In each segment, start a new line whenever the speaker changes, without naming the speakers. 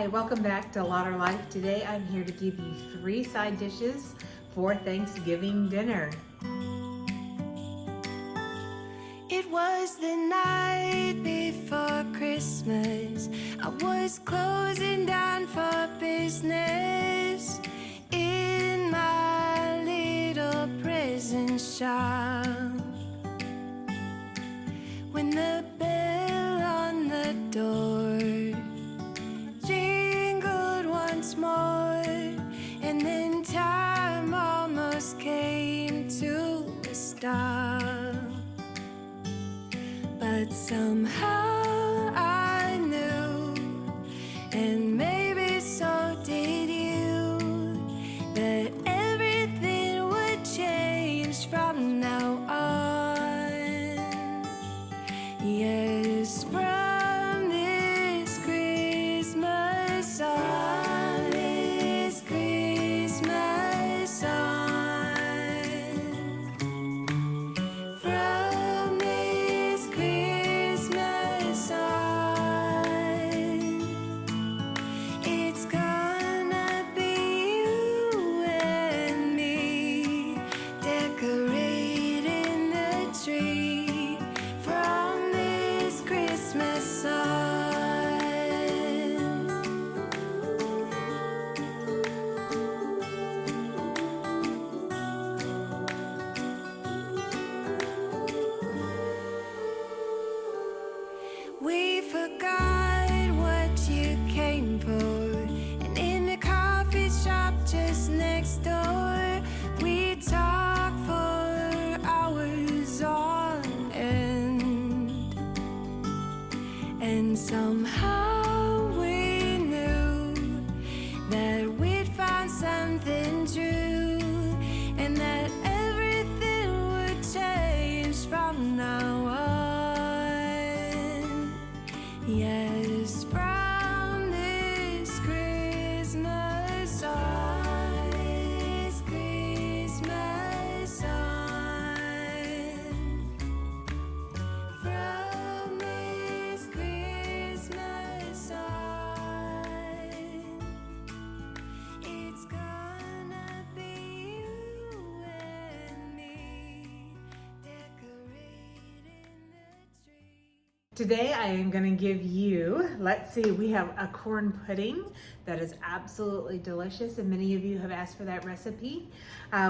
Hi, welcome back to Lautarlife. Today I'm here to give you 3 side dishes for Thanksgiving dinner.
It was the night before Christmas. I was closing down for business in my little prison shop, when the bell on the door jingled once more, and then time almost came to a stop. But somehow I knew, and maybe so did you, that everything would change from now on. Yes, from this Christmas on, this Christmas on, from this Christmas on, it's gonna be you and me decorating the tree from this Christmas on. We forgot what you came for, and in the coffee shop just next door, we talked for hours on end, and somehow we knew that we'd found something true, and that everything would change from now on. Yes, from this Christmas on, this Christmas on, from this Christmas on, it's gonna be you and me decorating the tree.
Today I am going to give you, let's see, we have a corn pudding that is absolutely delicious, and many of you have asked for that recipe.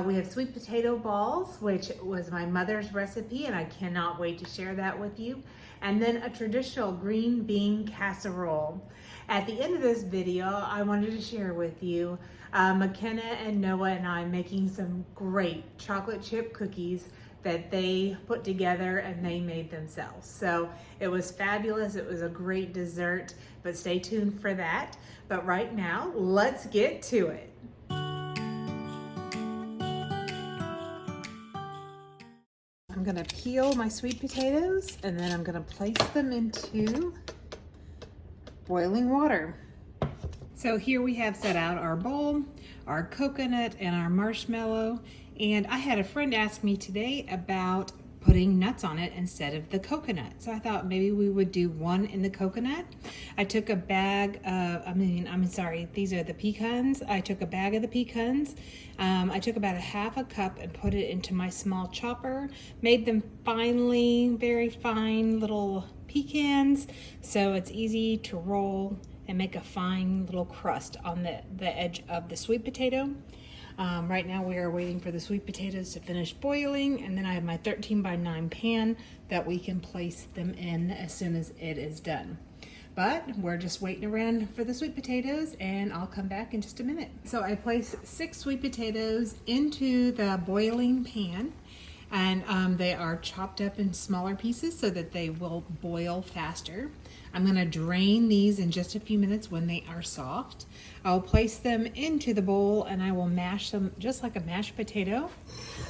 We have sweet potato balls, which was my mother's recipe, and I cannot wait to share that with you. And then a traditional green bean casserole. At the end of this video, I wanted to share with you McKenna and Noah and I making some great chocolate chip cookies that they put together and they made themselves. So it was fabulous. It was a great dessert, but stay tuned for that. But right now, let's get to it. I'm gonna peel my sweet potatoes and then I'm gonna place them into boiling water. So here we have set out our bowl, our coconut, and our marshmallow. And I had a friend ask me today about putting nuts on it instead of the coconut. So I thought maybe we would do one in the coconut. I took a bag of, these are the pecans. I took a bag of the pecans. I took about a half a cup and put it into my small chopper, made them finely, very fine little pecans. So it's easy to roll and make a fine little crust on the edge of the sweet potato. Right now we are waiting for the sweet potatoes to finish boiling, and then I have my 13x9 pan that we can place them in as soon as it is done. But we're just waiting around for the sweet potatoes, and I'll come back in just a minute. So I placed 6 sweet potatoes into the boiling pan, and they are chopped up in smaller pieces so that they will boil faster. I'm gonna drain these in just a few minutes when they are soft. I'll place them into the bowl and I will mash them just like a mashed potato.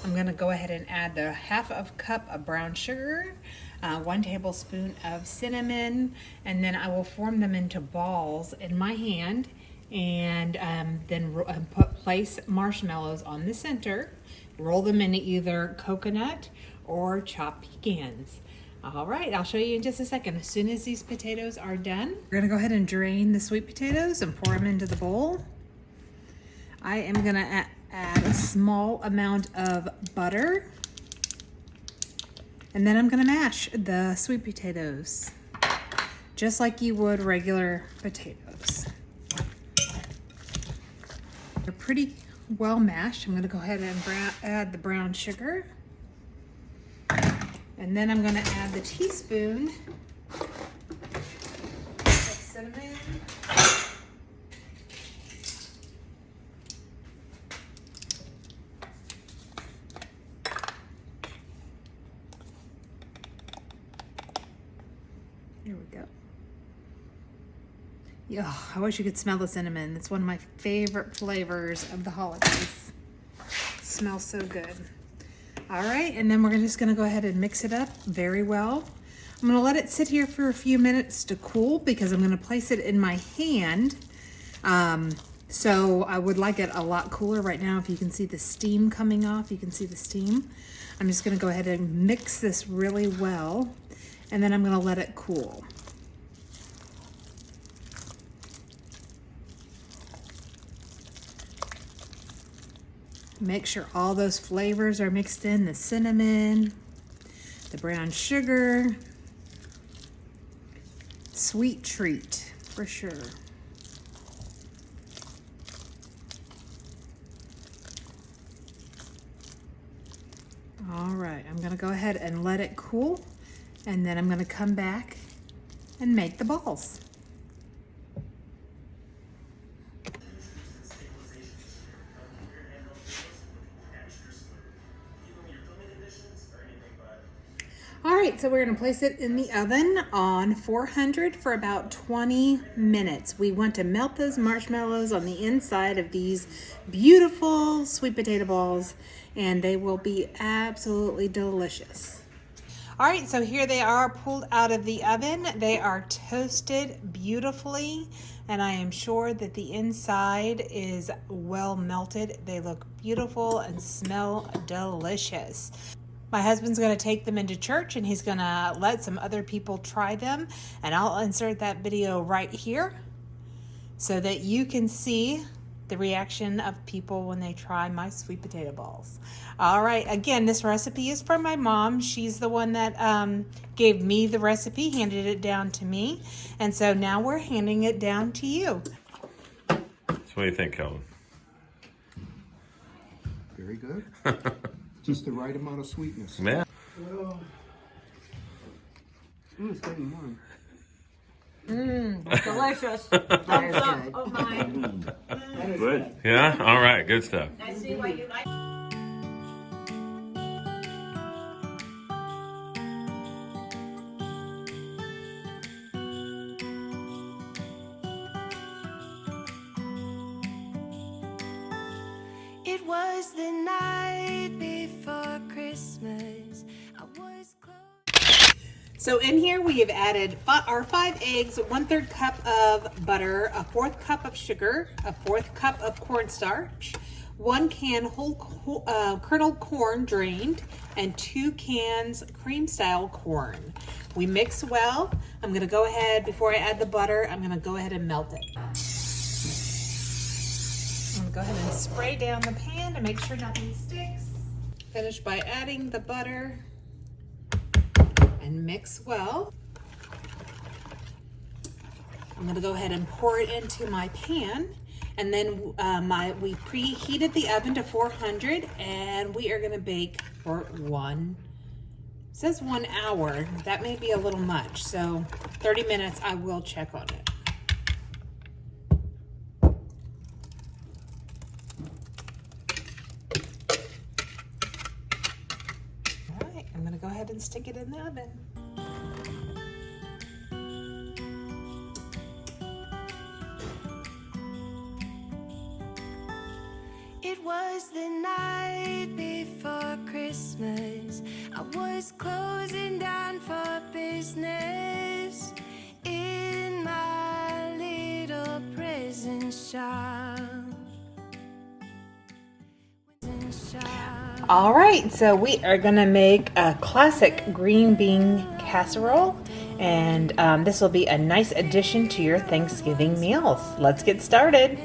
I'm gonna go ahead and add the half of cup of brown sugar, 1 tablespoon of cinnamon, and then I will form them into balls in my hand, and then place marshmallows on the center, roll them into either coconut or chopped pecans. All right, I'll show you in just a second. As soon as these potatoes are done, we're gonna go ahead and drain the sweet potatoes and pour them into the bowl. I am gonna add a small amount of butter. And then I'm gonna mash the sweet potatoes, just like you would regular potatoes. They're pretty well mashed. I'm gonna go ahead and add the brown sugar. And then I'm gonna add the teaspoon of cinnamon. Here we go. Yeah, I wish you could smell the cinnamon. It's one of my favorite flavors of the holidays. It smells so good. All right, and then we're just gonna go ahead and mix it up very well. I'm gonna let it sit here for a few minutes to cool because I'm gonna place it in my hand. So I would like it a lot cooler right now. If you can see the steam coming off, you can see the steam. I'm just gonna go ahead and mix this really well, and then I'm gonna let it cool. Make sure all those flavors are mixed in, the cinnamon, the brown sugar. Sweet treat for sure. All right, I'm gonna go ahead and let it cool, and then I'm gonna come back and make the balls. All right, so we're gonna place it in the oven on 400 for about 20 minutes. We want to melt those marshmallows on the inside of these beautiful sweet potato balls, and they will be absolutely delicious. All right, so here they are pulled out of the oven. They are toasted beautifully, and I am sure that the inside is well melted. They look beautiful and smell delicious. My husband's gonna take them into church and he's gonna let some other people try them, and I'll insert that video right here so that you can see the reaction of people when they try my sweet potato balls. All right, again, this recipe is from my mom. She's the one that gave me the recipe, handed it down to me, and so now we're handing it down to you.
So what do you think, Calvin?
Very good. Just the right amount of sweetness.
Man.
It's getting warm.
Delicious.
That is
Thumbs up
good.
of mine.
That is
Good. Yeah? All right. Good stuff.
I see why you like.
It was the night before Christmas. I was close.
So in here we have added our 5 eggs, 1/3 cup of butter, a 1/4 cup of sugar, a 1/4 cup of cornstarch, 1 can whole kernel corn drained, and 2 cans cream style corn. We mix well. I'm gonna go ahead, before I add the butter, I'm gonna go ahead and melt it. I'm gonna go ahead and spray down the pan to make sure nothing sticks. Finish by adding the butter and mix well. I'm gonna go ahead and pour it into my pan, and then we preheated the oven to 400, and we are gonna bake for it says 1 hour. That may be a little much, so 30 minutes, I will check on it. All right, I'm gonna go ahead and stick it in the oven.
It was the night before Christmas. I was closing down for business in my little prison shop.
All right, so we are gonna make a classic green bean casserole, and this will be a nice addition to your Thanksgiving meals. Let's get started.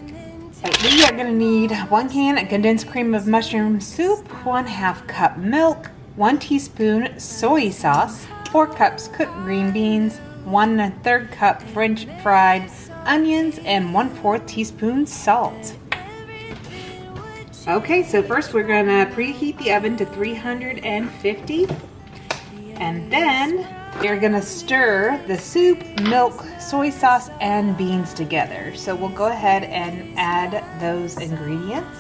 We are going to need 1 can of condensed cream of mushroom soup, 1/2 cup milk, 1 teaspoon soy sauce, 4 cups cooked green beans, 1/3 cup French fried onions, and 1/4 teaspoon salt. Okay, so first we're going to preheat the oven to 350, and then you're going to stir the soup, milk, soy sauce, and beans together. So we'll go ahead and add those ingredients.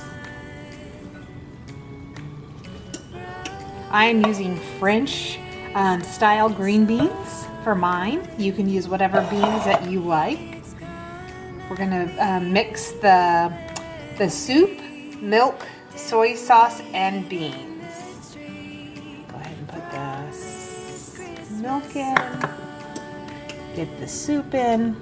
I am using French style green beans for mine. You can use whatever beans that you like. We're going to mix the soup, milk, soy sauce, and beans. Go ahead and put the milk in, get the soup in.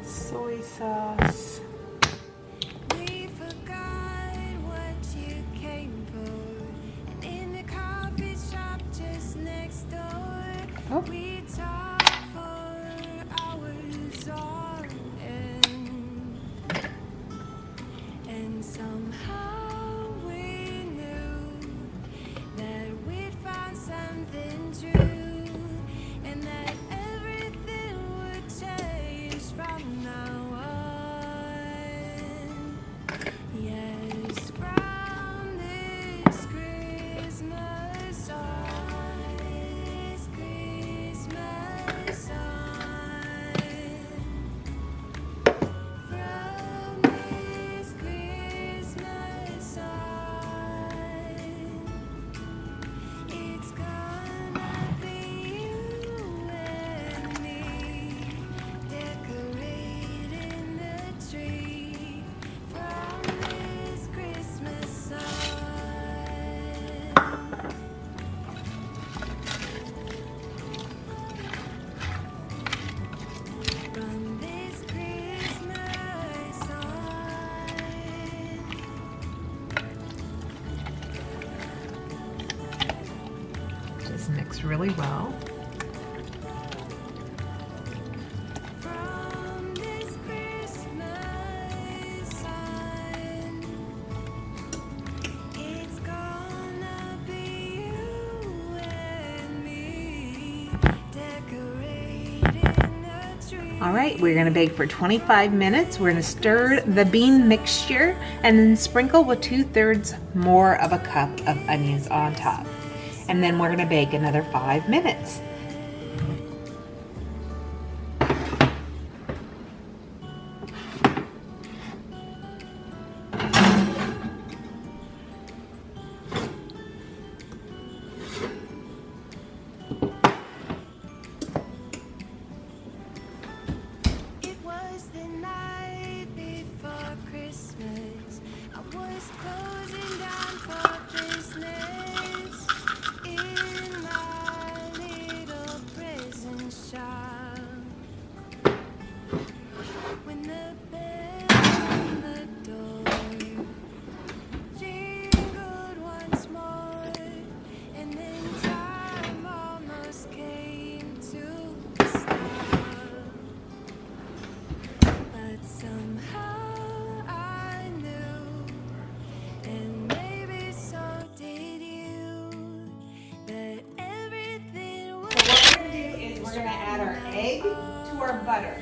Soy sauce.
We forgot what you came for, and in the coffee shop just next door,
Oh.
we talked for hours on end, and somehow we knew that we'd find something true, and that everything would change from now on. Yes, from this Christmas on, this Christmas on, from this Christmas on, it's gonna be you and me decorating the tree from this Christmas on. From this Christmas on.
Just mix really well.
From this Christmas on, it's gonna be you and me decorating the tree.
All right, we're going to bake for 25 minutes. We're going to stir the bean mixture and then sprinkle with 2/3 more of a cup of onions on top. And then we're going to bake another 5 minutes.
It was the night before Christmas. I was closing down for business in my little present shop, when the bell on the door jingled once more, and then time almost came to a stop. But somehow I knew, and maybe so did you, that everything would
So what we're going to do is we're going to add our egg to our butter.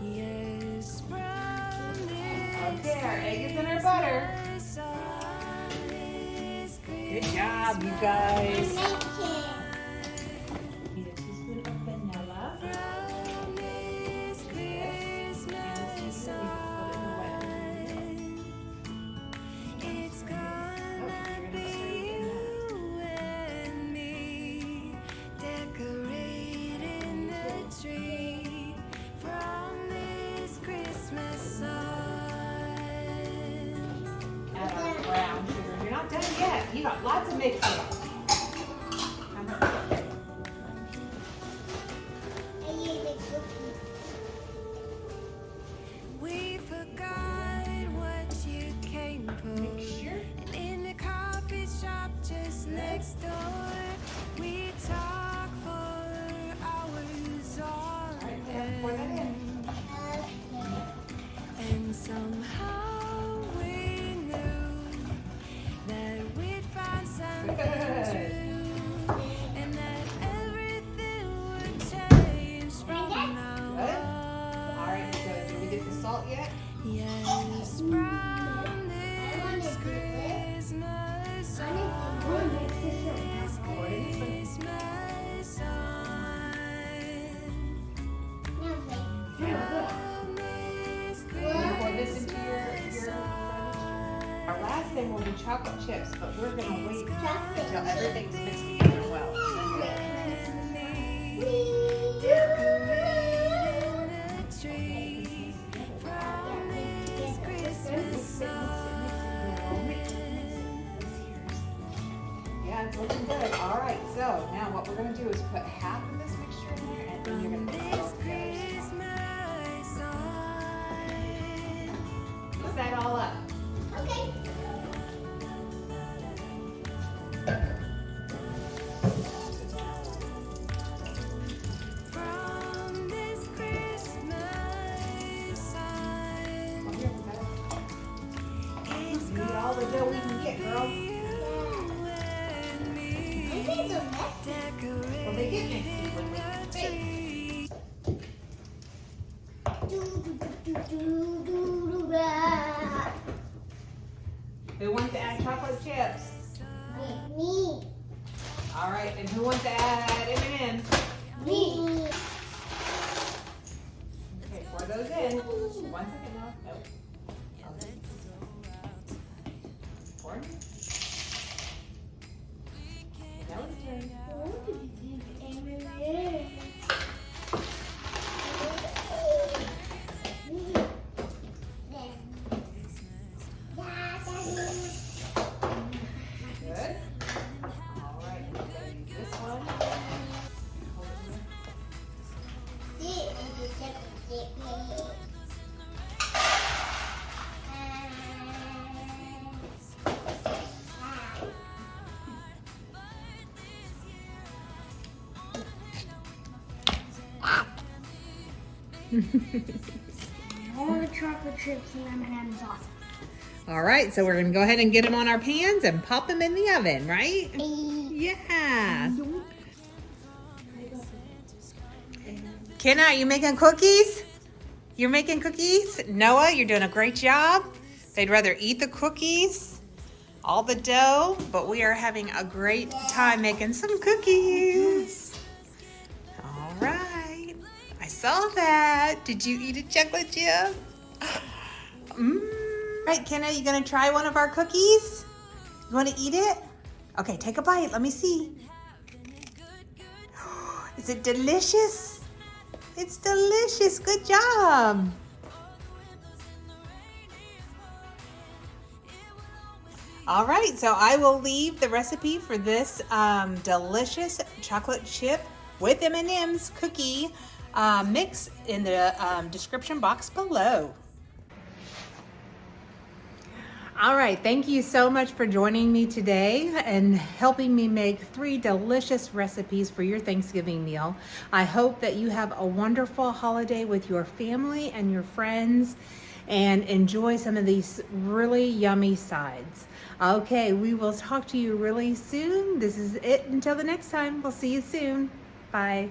yes, from this
Okay, our egg is in our butter.
Christmas on, this
Good job, you guys.
Christmas
Need a teaspoon of vanilla.
from this Christmas on, it's gonna be you and me decorating the tree from this Christmas on.
Add our brown sugar. You're not done yet. You got lots of mixing.
We forgot and that everything would change from now
Good.
on.
All right, so did we get the salt yet?
Yes, from this Christmas on, Christmas on.
Pour this into your Our last thing will be chocolate chips, but we're gonna wait until everything's mixed together well. Yeah, it's looking good. All right, so now what we're gonna do is put half of this mixture in there, and then you're gonna mix it all together. Mix that all up.
Okay.
From this Christmas on,
Come here, we need all the dough we can get, girl. Well, they get mixy when we bake. Who wants to add chocolate chips?
Me.
All right, and who wants to add M&Ms?
Me.
Okay, pour those in. 1 second now. Nope. Pour 'em. Now it's turn. Good. All right, we're gonna use this one. Hold it here.
More chocolate chips and M&M's awesome.
All right, so we're gonna go ahead and get them on our pans and pop them in the oven, right? Yeah. Kenna, are you making cookies? You're making cookies? Noah, you're doing a great job. They'd rather eat the cookies, all the dough, but we are having a great time making some cookies. All right. I saw that. Did you eat a chocolate chip? Right, Kenna, you gonna try one of our cookies? You wanna eat it? Okay, take a bite, let me see. Is it delicious? It's delicious, good job. All right, so I will leave the recipe for this delicious chocolate chip with M&M's cookie mix in the description box below. All right, thank you so much for joining me today and helping me make 3 delicious recipes for your Thanksgiving meal. I hope that you have a wonderful holiday with your family and your friends and enjoy some of these really yummy sides. Okay, we will talk to you really soon. This is it until the next time. We'll see you soon. Bye.